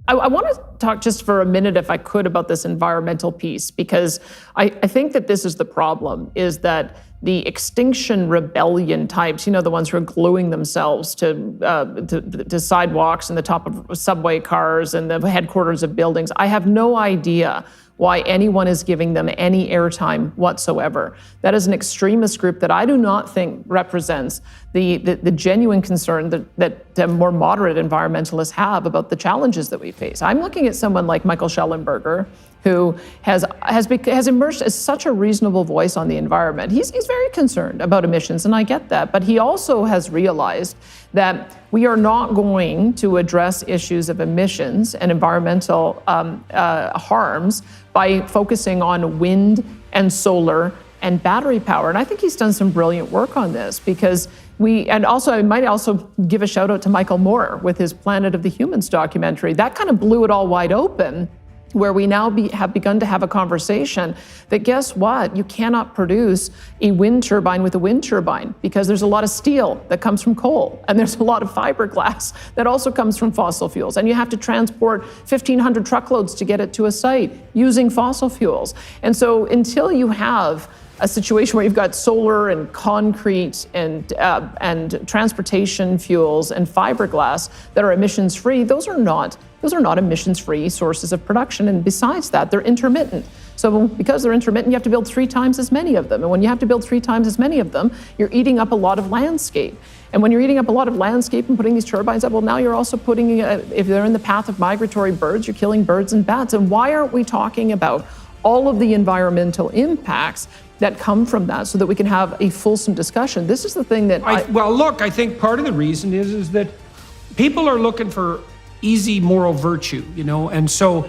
I want to talk just for a minute, if I could, about this environmental piece, because I think that this is the problem, is that the Extinction Rebellion types, the ones who are gluing themselves to sidewalks and the top of subway cars and the headquarters of buildings, I have no idea why anyone is giving them any airtime whatsoever. That is an extremist group that I do not think represents the genuine concern that more moderate environmentalists have about the challenges that we face. I'm looking at someone like Michael Schellenberger, who has emerged as such a reasonable voice on the environment. He's very concerned about emissions, and I get that, but he also has realized that we are not going to address issues of emissions and environmental harms by focusing on wind and solar and battery power. And I think he's done some brilliant work on this, because I might also give a shout out to Michael Moore with his Planet of the Humans documentary. That kind of blew it all wide open, where we now have begun to have a conversation that, guess what? You cannot produce a wind turbine with a wind turbine, because there's a lot of steel that comes from coal, and there's a lot of fiberglass that also comes from fossil fuels, and you have to transport 1,500 truckloads to get it to a site using fossil fuels. And so until you have a situation where you've got solar and concrete and transportation fuels and fiberglass that are emissions-free, those are not emissions-free sources of production. And besides that, they're intermittent. So because they're intermittent, you have to build 3 times as many of them. And when you have to build 3 times as many of them, you're eating up a lot of landscape. And when you're eating up a lot of landscape and putting these turbines up, well, now you're also putting, if they're in the path of migratory birds, you're killing birds and bats. And why aren't we talking about all of the environmental impacts that come from that, so that we can have a fulsome discussion? This is the thing that I think part of the reason is that people are looking for easy moral virtue, and so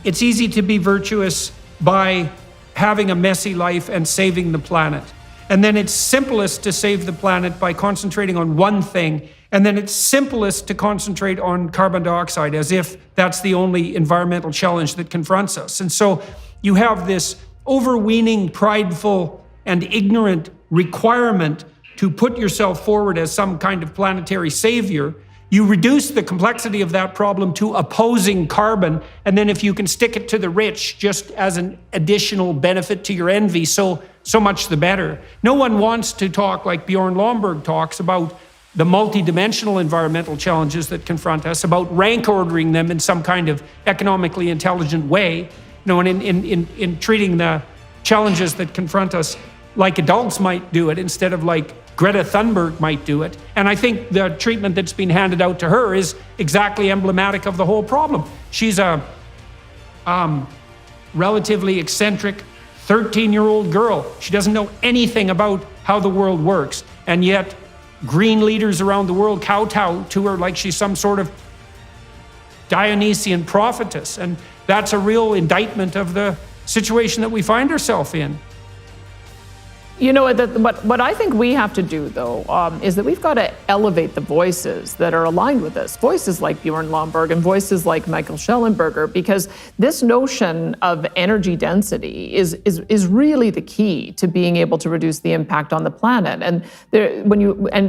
it's easy to be virtuous by having a messy life and saving the planet. And then it's simplest to save the planet by concentrating on one thing. And then it's simplest to concentrate on carbon dioxide, as if that's the only environmental challenge that confronts us. And so you have this overweening, prideful, and ignorant requirement to put yourself forward as some kind of planetary savior. You reduce the complexity of that problem to opposing carbon, and then if you can stick it to the rich just as an additional benefit to your envy, so much the better. No one wants to talk like Bjorn Lomborg talks about the multidimensional environmental challenges that confront us, about rank ordering them in some kind of economically intelligent way, and in treating the challenges that confront us like adults might do it, instead of like Greta Thunberg might do it. And I think the treatment that's been handed out to her is exactly emblematic of the whole problem. She's a relatively eccentric 13-year-old girl. She doesn't know anything about how the world works. And yet green leaders around the world kowtow to her like she's some sort of Dionysian prophetess. And that's a real indictment of the situation that we find ourselves in. What I think we have to do, though, is that we've got to elevate the voices that are aligned with this. Voices like Bjorn Lomborg and voices like Michael Schellenberger, because this notion of energy density is really the key to being able to reduce the impact on the planet. And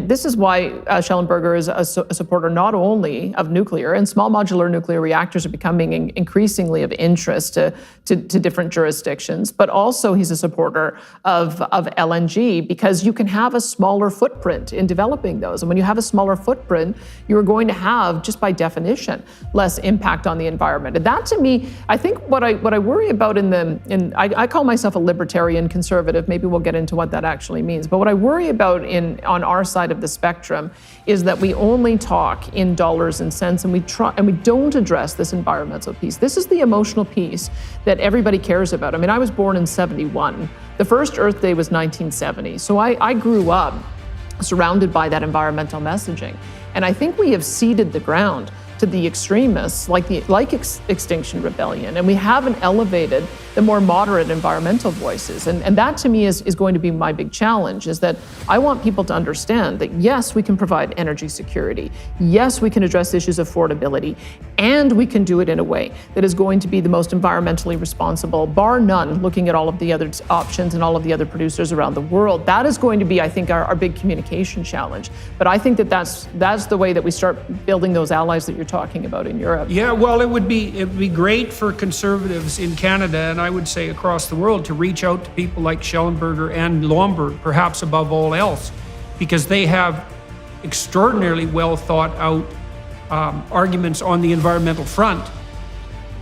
this is why Schellenberger is a supporter not only of nuclear, and small modular nuclear reactors are becoming increasingly of interest to different jurisdictions, but also he's a supporter of LNG, because you can have a smaller footprint in developing those. And when you have a smaller footprint, you're going to have, just by definition, less impact on the environment. And that, to me, I think what I worry about I call myself a libertarian conservative. Maybe we'll get into what that actually means. But what I worry about on our side of the spectrum is that we only talk in dollars and cents, and we don't address this environmental piece. This is the emotional piece that everybody cares about. I mean, I was born in 71. The first Earth Day was 1970. So I grew up surrounded by that environmental messaging. And I think we have ceded the ground to the extremists like Extinction Rebellion, and we haven't elevated the more moderate environmental voices. And that, to me, is going to be my big challenge, is that I want people to understand that, yes, we can provide energy security, yes, we can address issues of affordability, and we can do it in a way that is going to be the most environmentally responsible, bar none, looking at all of the other options and all of the other producers around the world. That is going to be, I think, our big communication challenge. But I think that's the way that we start building those allies that you're talking about in Europe. Yeah, well, it would be great for conservatives in Canada, and I would say across the world, to reach out to people like Schellenberger and Lomberg, perhaps above all else, because they have extraordinarily well thought out arguments on the environmental front,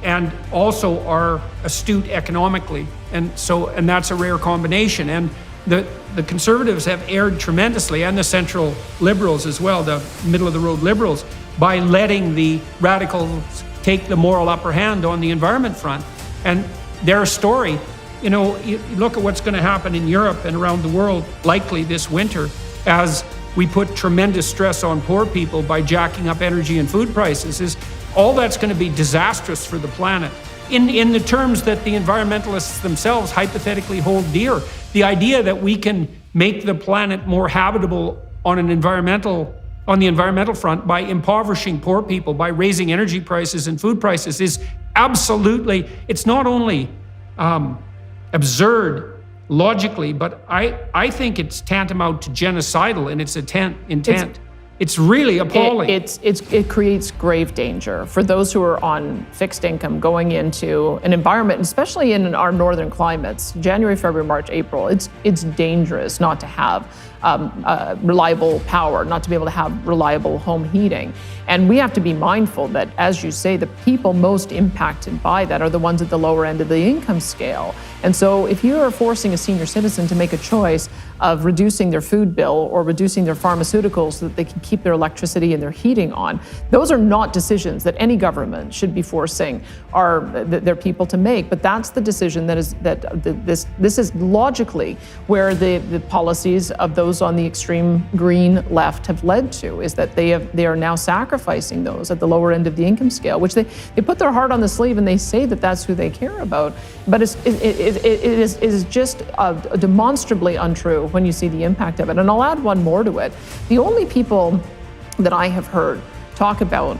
and also are astute economically, and that's a rare combination. And the conservatives have erred tremendously, and the central liberals as well, the middle of the road liberals, by letting the radicals take the moral upper hand on the environment front. And their story, you look at what's going to happen in Europe and around the world, likely this winter, as we put tremendous stress on poor people by jacking up energy and food prices, is all that's going to be disastrous for the planet. In the terms that the environmentalists themselves hypothetically hold dear, the idea that we can make the planet more habitable on the environmental front by impoverishing poor people, by raising energy prices and food prices, is absolutely, it's not only absurd logically, but I think it's tantamount to genocidal in its intent. It's really appalling. It creates grave danger for those who are on fixed income going into an environment, especially in our northern climates, January, February, March, April. It's dangerous not to have reliable power, not to be able to have reliable home heating. And we have to be mindful that, as you say, the people most impacted by that are the ones at the lower end of the income scale. And so if you are forcing a senior citizen to make a choice of reducing their food bill or reducing their pharmaceuticals so that they can keep their electricity and their heating on, those are not decisions that any government should be forcing their people to make. But that's the decision this is logically where the policies of those on the extreme green left have led to, is that they are now sacrificing those at the lower end of the income scale, which they put their heart on the sleeve and they say that that's who they care about. But it is just demonstrably untrue when you see the impact of it. And I'll add one more to it. The only people that I have heard talk about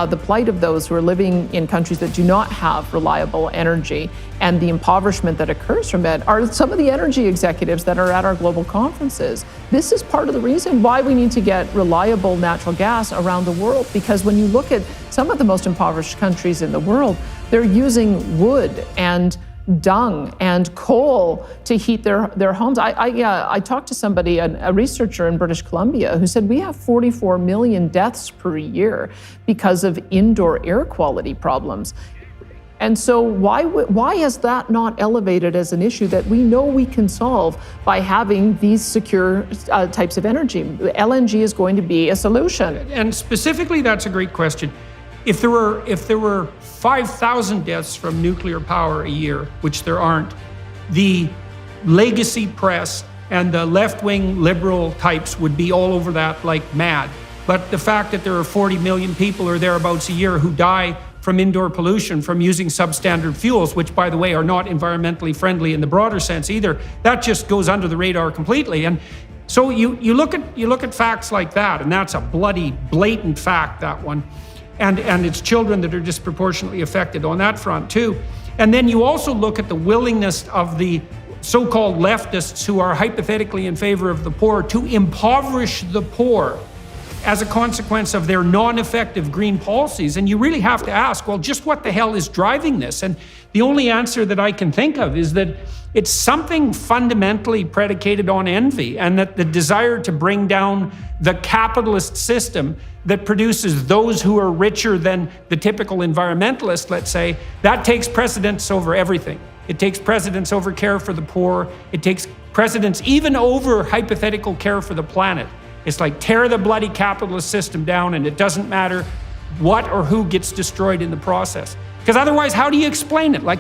the plight of those who are living in countries that do not have reliable energy and the impoverishment that occurs from it are some of the energy executives that are at our global conferences. This is part of the reason why we need to get reliable natural gas around the world, because when you look at some of the most impoverished countries in the world, they're using wood and dung and coal to heat their homes. I talked to somebody, a researcher in British Columbia, who said we have 44 million deaths per year because of indoor air quality problems. And so why is that not elevated as an issue that we know we can solve by having these secure types of energy? LNG is going to be a solution. And specifically, that's a great question. If there were 5,000 deaths from nuclear power a year, which there aren't, the legacy press and the left-wing liberal types would be all over that like mad. But the fact that there are 40 million people or thereabouts a year who die from indoor pollution, from using substandard fuels, which, by the way, are not environmentally friendly in the broader sense either, that just goes under the radar completely. And so you look at facts like that, and that's a bloody, blatant fact, that one. And it's children that are disproportionately affected on that front too. And then you also look at the willingness of the so-called leftists who are hypothetically in favor of the poor to impoverish the poor as a consequence of their non-effective green policies. And you really have to ask, well, just what the hell is driving this? And the only answer that I can think of is that it's something fundamentally predicated on envy, and that the desire to bring down the capitalist system that produces those who are richer than the typical environmentalist, let's say, that takes precedence over everything. It takes precedence over care for the poor. It takes precedence even over hypothetical care for the planet. It's like tear the bloody capitalist system down, and it doesn't matter what or who gets destroyed in the process. Because otherwise, how do you explain it? Like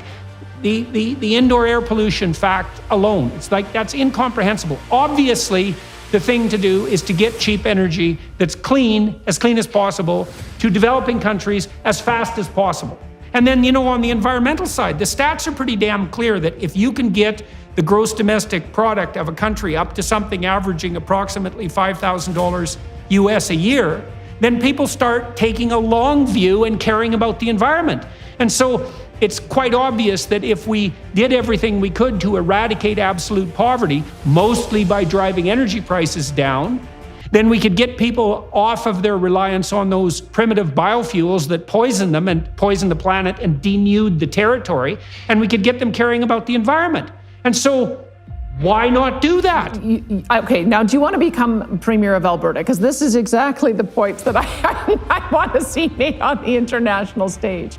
the indoor air pollution fact alone, it's like that's incomprehensible. Obviously, the thing to do is to get cheap energy that's clean as possible, to developing countries as fast as possible. And then, on the environmental side, the stats are pretty damn clear that if you can get the gross domestic product of a country up to something averaging approximately $5,000 US a year, then people start taking a long view and caring about the environment. And so it's quite obvious that if we did everything we could to eradicate absolute poverty, mostly by driving energy prices down, then we could get people off of their reliance on those primitive biofuels that poison them and poison the planet and denude the territory, and we could get them caring about the environment. And so why not do that? Okay, now do you want to become Premier of Alberta? Because this is exactly the point that I want to see made on the international stage.